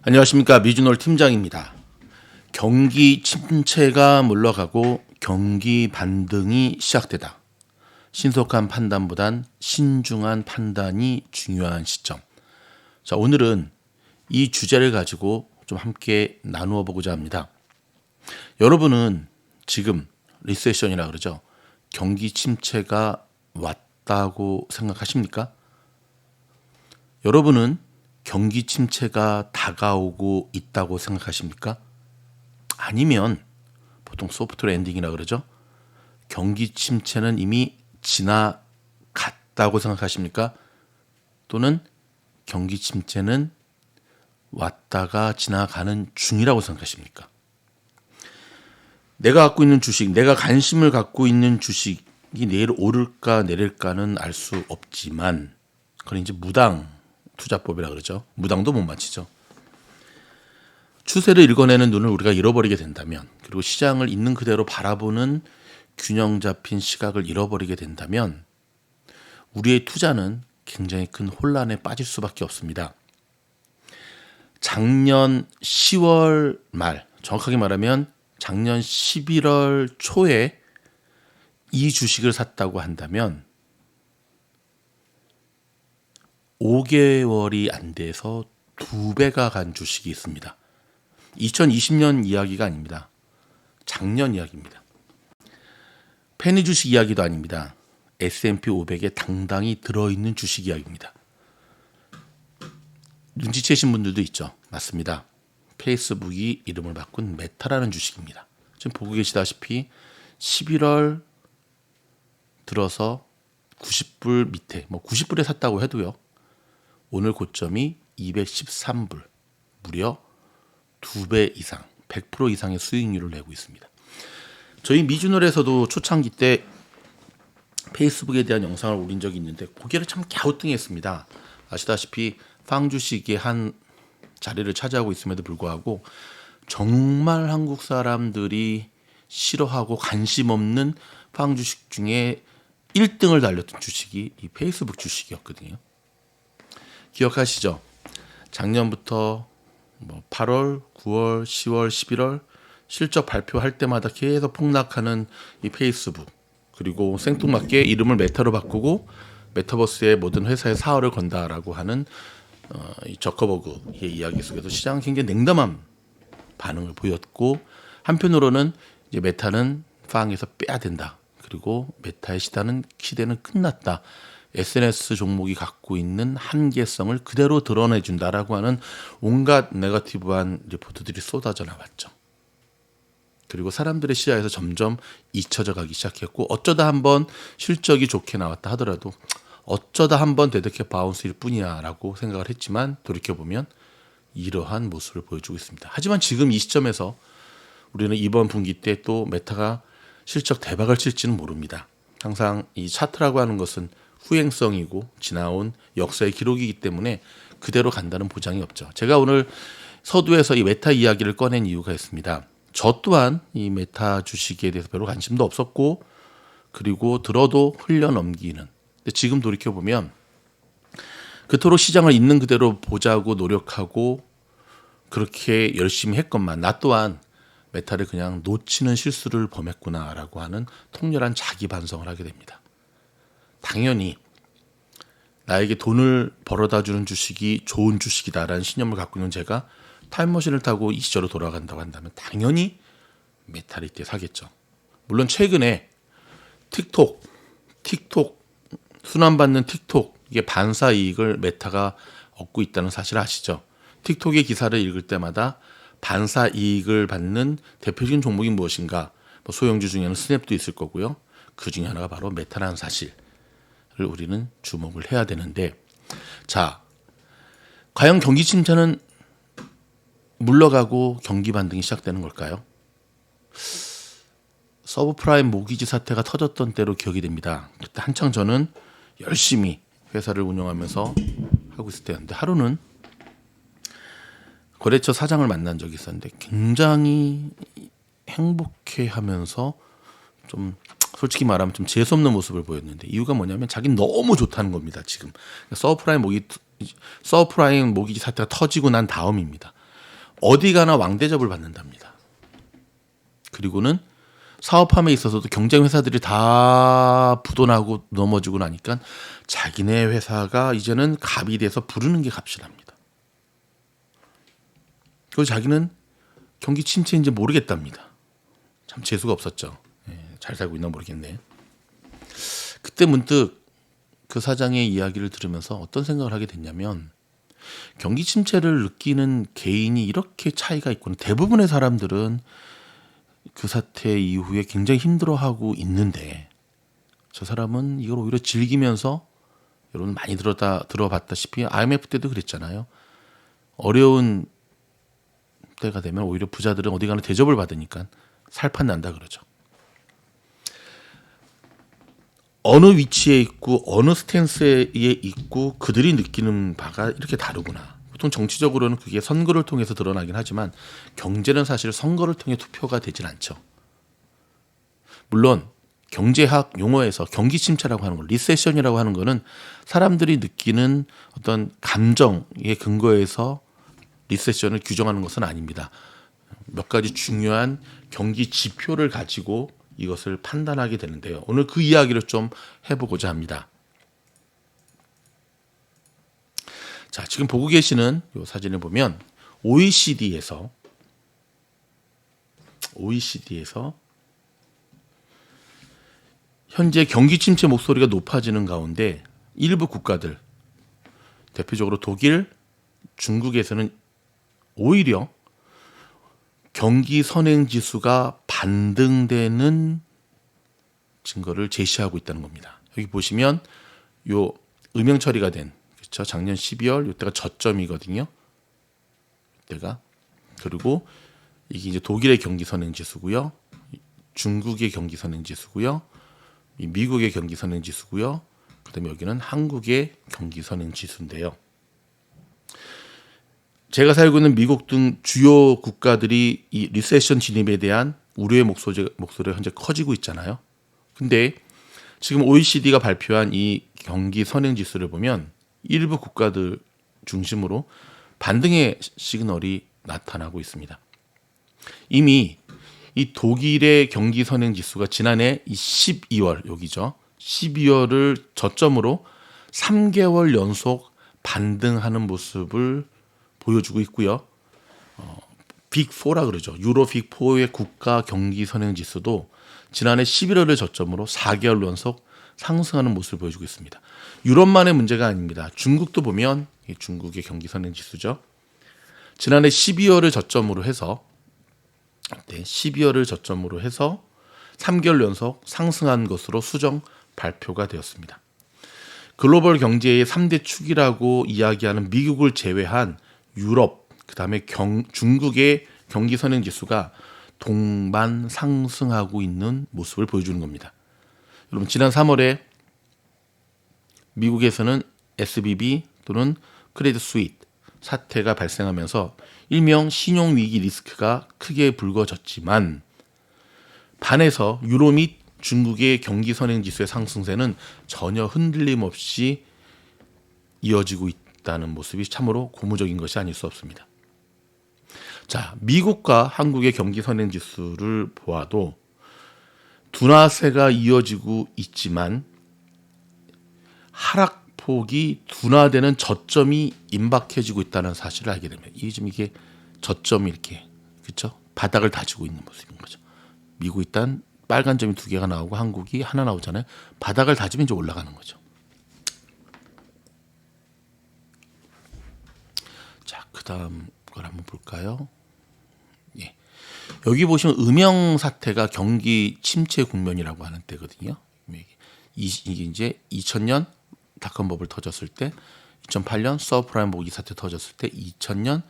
안녕하십니까. 미주놀 팀장입니다. 경기 침체가 물러가고 경기 반등이 시작되다. 신속한 판단보단 신중한 판단이 중요한 시점. 자, 오늘은 이 주제를 가지고 좀 함께 나누어 보고자 합니다. 여러분은 지금 리세션이라 그러죠. 경기 침체가 왔다고 생각하십니까? 여러분은 경기 침체가 다가오고 있다고 생각하십니까? 아니면 보통 소프트웨어 엔딩이라 그러죠. 경기 침체는 이미 지나갔다고 생각하십니까? 또는 경기 침체는 왔다가 지나가는 중이라고 생각하십니까? 내가 갖고 있는 주식, 내가 관심을 갖고 있는 주식이 내일 오를까 내릴까는 알 수 없지만 그건 이제 무당 투자법이라 그러죠. 무당도 못 맞히죠. 추세를 읽어내는 눈을 우리가 잃어버리게 된다면, 그리고 시장을 있는 그대로 바라보는 균형 잡힌 시각을 잃어버리게 된다면 우리의 투자는 굉장히 큰 혼란에 빠질 수밖에 없습니다. 작년 10월 말, 정확하게 말하면 작년 11월 초에 이 주식을 샀다고 한다면 5개월이 안 돼서 2배가 간 주식이 있습니다. 2020년 이야기가 아닙니다. 작년 이야기입니다. 페니 주식 이야기도 아닙니다. S&P 500에 당당히 들어있는 주식 이야기입니다. 눈치채신 분들도 있죠. 맞습니다. 페이스북이 이름을 바꾼 메타라는 주식입니다. 지금 보고 계시다시피 11월 들어서 90불 밑에, 90불에 샀다고 해도요. 오늘 고점이 213불, 무려 2배 이상, 100% 이상의 수익률을 내고 있습니다. 저희 미주널에서도 초창기 때 페이스북에 대한 영상을 올린 적이 있는데 고개를 참 갸우뚱했습니다. 아시다시피 팡 주식이 한 자리를 차지하고 있음에도 불구하고 정말 한국 사람들이 싫어하고 관심 없는 팡 주식 중에 1등을 달렸던 주식이 이 페이스북 주식이었거든요. 기억하시죠? 작년부터 8월, 9월, 10월, 11월 실적 발표할 때마다 계속 폭락하는 이 페이스북, 그리고 생뚱맞게 이름을 메타로 바꾸고 메타버스의 모든 회사에 사활을 건다라고 하는 이 저커버그의 이야기 속에서 시장은 굉장히 냉담한 반응을 보였고, 한편으로는 이제 메타는 팡에서 빼야 된다. 그리고 메타의 시대는 끝났다. SNS 종목이 갖고 있는 한계성을 그대로 드러내준다라고 하는 온갖 네거티브한 리포트들이 쏟아져 나왔죠. 그리고 사람들의 시야에서 점점 잊혀져 가기 시작했고, 어쩌다 한번 실적이 좋게 나왔다 하더라도 어쩌다 한번 대득해 바운스일 뿐이야 라고 생각을 했지만 돌이켜보면 이러한 모습을 보여주고 있습니다. 하지만 지금 이 시점에서 우리는 이번 분기 때 또 메타가 실적 대박을 칠지는 모릅니다. 항상 이 차트라고 하는 것은 후행성이고 지나온 역사의 기록이기 때문에 그대로 간다는 보장이 없죠. 제가 오늘 서두에서 이 메타 이야기를 꺼낸 이유가 있습니다. 저 또한 이 메타 주식에 대해서 별로 관심도 없었고, 그리고 들어도 흘려넘기는. 근데 지금 돌이켜보면 그토록 시장을 있는 그대로 보자고 노력하고 그렇게 열심히 했건만 나 또한 메타를 그냥 놓치는 실수를 범했구나라고 하는 통렬한 자기 반성을 하게 됩니다. 당연히 나에게 돈을 벌어다 주는 주식이 좋은 주식이다라는 신념을 갖고 있는 제가 타임머신을 타고 이 시절로 돌아간다고 한다면 당연히 메타를 이때 사겠죠. 물론 최근에 틱톡 순환받는 틱톡, 이게 반사 이익을 메타가 얻고 있다는 사실 아시죠? 틱톡의 기사를 읽을 때마다 반사 이익을 받는 대표적인 종목이 무엇인가? 소형주 중에는 스냅도 있을 거고요. 그 중에 하나가 바로 메타라는 사실을 우리는 주목을 해야 되는데, 자, 과연 경기 침체는 물러가고 경기 반등이 시작되는 걸까요? 서브프라임 모기지 사태가 터졌던 때로 기억이 됩니다. 그때 한창 저는 열심히 회사를 운영하면서 하고 있을 때였는데, 하루는 거래처 사장을 만난 적이 있었는데 굉장히 행복해하면서 좀 솔직히 말하면 좀 재수없는 모습을 보였는데, 이유가 뭐냐면 자기는 너무 좋다는 겁니다. 지금 서브프라임 모기지 사태가 터지고 난 다음입니다. 어디 가나 왕대접을 받는답니다. 그리고는 사업함에 있어서도 경쟁 회사들이 다 부도나고 넘어지고 나니까 자기네 회사가 이제는 갑이 돼서 부르는 게 값이랍니다. 그리고 자기는 경기 침체인지 모르겠답니다. 참 재수가 없었죠. 잘 살고 있나 모르겠네. 그때 문득 그 사장의 이야기를 들으면서 어떤 생각을 하게 됐냐면, 경기 침체를 느끼는 개인이 이렇게 차이가 있구나. 대부분의 사람들은 그 사태 이후에 굉장히 힘들어하고 있는데, 저 사람은 이걸 오히려 즐기면서, 여러분 많이 들어봤다시피 IMF 때도 그랬잖아요. 어려운 때가 되면 오히려 부자들은 어디 가나 대접을 받으니까 살판 난다 그러죠. 어느 위치에 있고 어느 스탠스에 있고 그들이 느끼는 바가 이렇게 다르구나. 보통 정치적으로는 그게 선거를 통해서 드러나긴 하지만 경제는 사실 선거를 통해 투표가 되진 않죠. 물론 경제학 용어에서 경기 침체라고 하는 거, 리세션이라고 하는 거는 사람들이 느끼는 어떤 감정의 근거에서 리세션을 규정하는 것은 아닙니다. 몇 가지 중요한 경기 지표를 가지고 이것을 판단하게 되는데요. 오늘 그 이야기를 좀 해보고자 합니다. 자, 지금 보고 계시는 이 사진을 보면 OECD에서 현재 경기 침체 목소리가 높아지는 가운데 일부 국가들, 대표적으로 독일, 중국에서는 오히려 경기 선행 지수가 반등되는 증거를 제시하고 있다는 겁니다. 여기 보시면 요 음영 처리가 된, 그렇죠? 작년 12월 이때가 저점이거든요. 이때가. 그리고 이게 이제 독일의 경기 선행 지수고요. 중국의 경기 선행 지수고요. 미국의 경기 선행 지수고요. 그다음에 여기는 한국의 경기 선행 지수인데요. 제가 살고 있는 미국 등 주요 국가들이 이 리세션 진입에 대한 우려의 목소리가 현재 커지고 있잖아요. 근데 지금 OECD가 발표한 이 경기 선행 지수를 보면 일부 국가들 중심으로 반등의 시그널이 나타나고 있습니다. 이미 이 독일의 경기 선행 지수가 지난해 이 12월, 여기죠. 12월을 저점으로 3개월 연속 반등하는 모습을 보여주고 있고요. 빅4라 그러죠. 유로 빅4의 국가 경기 선행 지수도 지난해 11월을 저점으로 4개월 연속 상승하는 모습을 보여주고 있습니다. 유럽만의 문제가 아닙니다. 중국도 보면 중국의 경기 선행 지수죠. 지난해 12월을 저점으로 해서 3개월 연속 상승한 것으로 수정 발표가 되었습니다. 글로벌 경제의 3대 축이라고 이야기하는 미국을 제외한 유럽, 그다음에 중국의 경기 선행 지수가 동반 상승하고 있는 모습을 보여주는 겁니다. 여러분, 지난 3월에 미국에서는 SVB 또는 크레딧 스위스 사태가 발생하면서 일명 신용 위기 리스크가 크게 불거졌지만, 반해서 유로 및 중국의 경기 선행 지수의 상승세는 전혀 흔들림 없이 이어지고 있다는 모습이 참으로 고무적인 것이 아닐 수 없습니다. 자, 미국과 한국의 경기 선행 지수를 보아도 둔화세가 이어지고 있지만 하락폭이 둔화되는 저점이 임박해지고 있다는 사실을 알게 됩니다. 이게 저점이 이렇게, 그렇죠? 바닥을 다지고 있는 모습인 거죠. 미국 일단 빨간 점이 2개가 나오고 한국이 하나 나오잖아요. 바닥을 다지면 이제 올라가는 거죠. 자, 그다음 걸 한번 볼까요? 예. 여기 보시면 음영 사태가 경기 침체 국면이라고 하는 때거든요. 이게 이제 2000년 닷컴 버블 터졌을 때, 2008년 서브프라임 모기 사태 터졌을 때, 2000년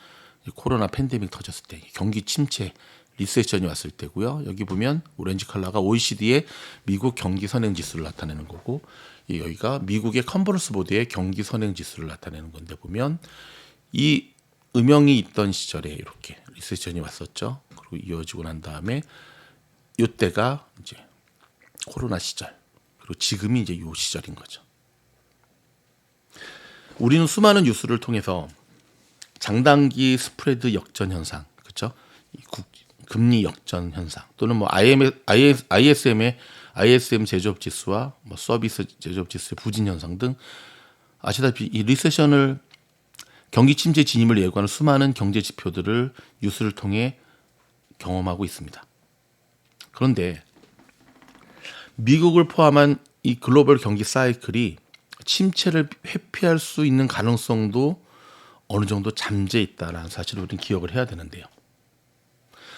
코로나 팬데믹 터졌을 때, 경기 침체 리세션이 왔을 때고요. 여기 보면 오렌지 컬러가 OECD의 미국 경기 선행 지수를 나타내는 거고, 여기가 미국의 컨버런스 보드의 경기 선행 지수를 나타내는 건데, 보면 이 음영이 있던 시절에 이렇게 리세션이 왔었죠. 그리고 이어지고 난 다음에 이때가 이제 코로나 시절, 그리고 지금이 이제 요 시절인 거죠. 우리는 수많은 뉴스를 통해서 장단기 스프레드 역전 현상, 그렇죠? 금리 역전 현상 또는 뭐 ISM 제조업 지수와 뭐 서비스 제조업 지수의 부진 현상 등 아시다시피 이 리세션을 경기 침체 진입을 예고하는 수많은 경제 지표들을 뉴스를 통해 경험하고 있습니다. 그런데 미국을 포함한 이 글로벌 경기 사이클이 침체를 회피할 수 있는 가능성도 어느 정도 잠재 있다라는 사실을 우리는 기억을 해야 되는데요.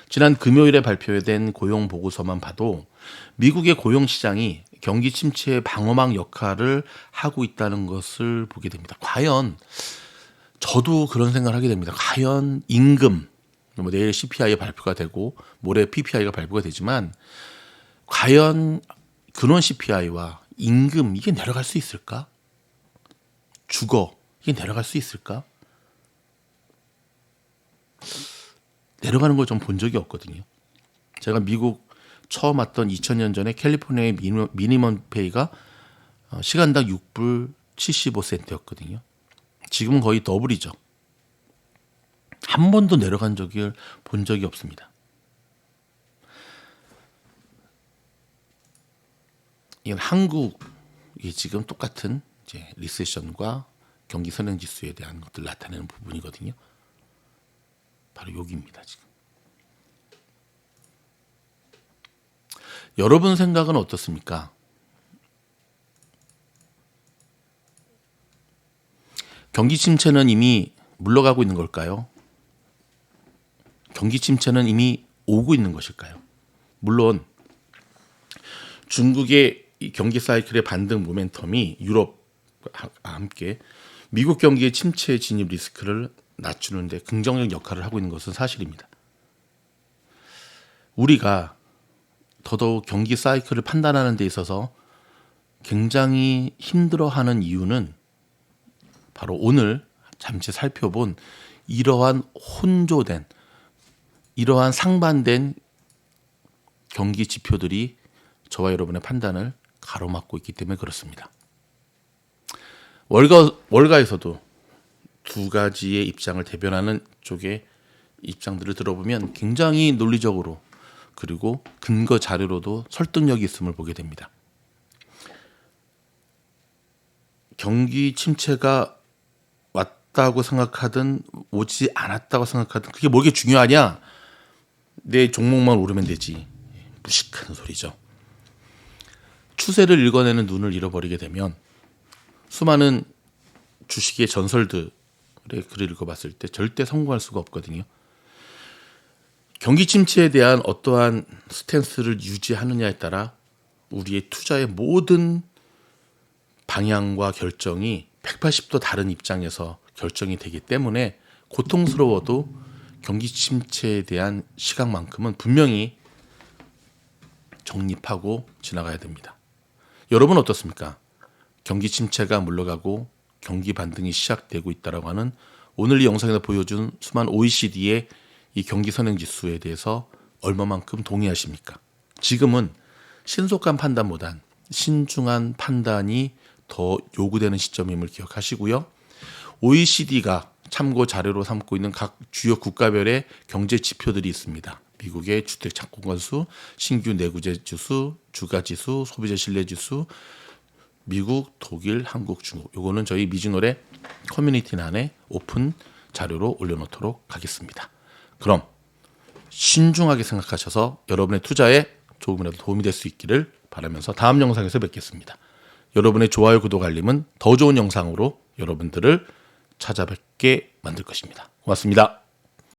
지난 금요일에 발표된 고용 보고서만 봐도 미국의 고용 시장이 경기 침체의 방어막 역할을 하고 있다는 것을 보게 됩니다. 과연 저도 그런 생각을 하게 됩니다. 과연 임금, 뭐 내일 CPI 발표가 되고 모레 PPI가 발표가 되지만 과연 근원 CPI와 임금 이게 내려갈 수 있을까? 주거 이게 내려갈 수 있을까? 내려가는 걸 좀 본 적이 없거든요. 제가 미국 처음 왔던 2000년 전에 캘리포니아의 미니멈 페이가 시간당 6불 75센트였거든요. 지금은 거의 더블이죠. 한 번도 내려간 적을 본 적이 없습니다. 이건 한국이 지금 똑같은 이제 리세션과 경기 선행 지수에 대한 것들 나타내는 부분이거든요. 바로 여기입니다. 지금 여러분 생각은 어떻습니까? 경기 침체는 이미 물러가고 있는 걸까요? 경기 침체는 이미 오고 있는 것일까요? 물론 중국의 이 경기 사이클의 반등 모멘텀이 유럽과 함께 미국 경기의 침체 진입 리스크를 낮추는데 긍정적 역할을 하고 있는 것은 사실입니다. 우리가 더더욱 경기 사이클을 판단하는 데 있어서 굉장히 힘들어하는 이유는 바로 오늘 잠시 살펴본 이러한 혼조된, 이러한 상반된 경기 지표들이 저와 여러분의 판단을 가로막고 있기 때문에 그렇습니다. 월가에서도 두 가지의 입장을 대변하는 쪽의 입장들을 들어보면 굉장히 논리적으로 그리고 근거 자료로도 설득력이 있음을 보게 됩니다. 경기 침체가 왔다고 생각하든 오지 않았다고 생각하든 그게 뭐게 중요하냐? 내 종목만 오르면 되지. 무식한 소리죠. 추세를 읽어내는 눈을 잃어버리게 되면 수많은 주식의 전설들의 글을 읽어봤을 때 절대 성공할 수가 없거든요. 경기 침체에 대한 어떠한 스탠스를 유지하느냐에 따라 우리의 투자의 모든 방향과 결정이 180도 다른 입장에서 결정이 되기 때문에 고통스러워도 경기 침체에 대한 시각만큼은 분명히 정립하고 지나가야 됩니다. 여러분 어떻습니까? 경기 침체가 물러가고 경기 반등이 시작되고 있다라고 하는 오늘 이 영상에서 보여준 수많은 OECD의 이 경기 선행 지수에 대해서 얼마만큼 동의하십니까? 지금은 신속한 판단보단 신중한 판단이 더 요구되는 시점임을 기억하시고요. OECD가 참고 자료로 삼고 있는 각 주요 국가별의 경제 지표들이 있습니다. 미국의 주택 착공 건수, 신규 내구재 지수, 주가 지수, 소비자 신뢰 지수, 미국, 독일, 한국, 중국. 요거는 저희 미즈널의 커뮤니티란에 오픈 자료로 올려놓도록 하겠습니다. 그럼 신중하게 생각하셔서 여러분의 투자에 조금이라도 도움이 될 수 있기를 바라면서 다음 영상에서 뵙겠습니다. 여러분의 좋아요, 구독, 알림은 더 좋은 영상으로 여러분들을 찾아뵙게 만들 것입니다. 고맙습니다.